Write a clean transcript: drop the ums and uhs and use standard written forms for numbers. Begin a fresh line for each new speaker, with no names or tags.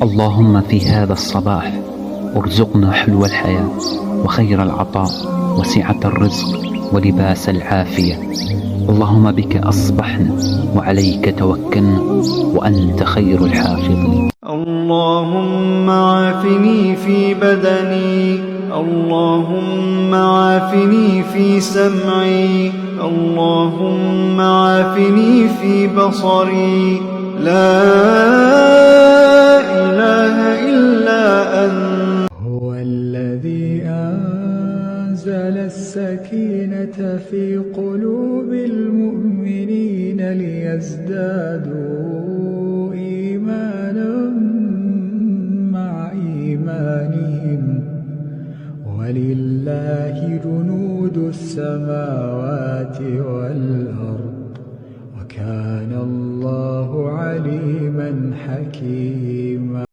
اللهم في هذا الصباح ارزقنا حلو الحياة وخير العطاء وسعة الرزق ولباس العافية. اللهم بك أصبحنا وعليك توكلنا وأنت خير الحافظين.
اللهم عافني في بدني، اللهم عافني في سمعي، اللهم عافني في بصري. لا إله إلا أنت.
هو الذي أنزل السكينة في قلوب المؤمنين ليزدادوا إيمانا مع إيمانهم، ولله جنود السماوات والأرض، وكان الله عليما حكيما.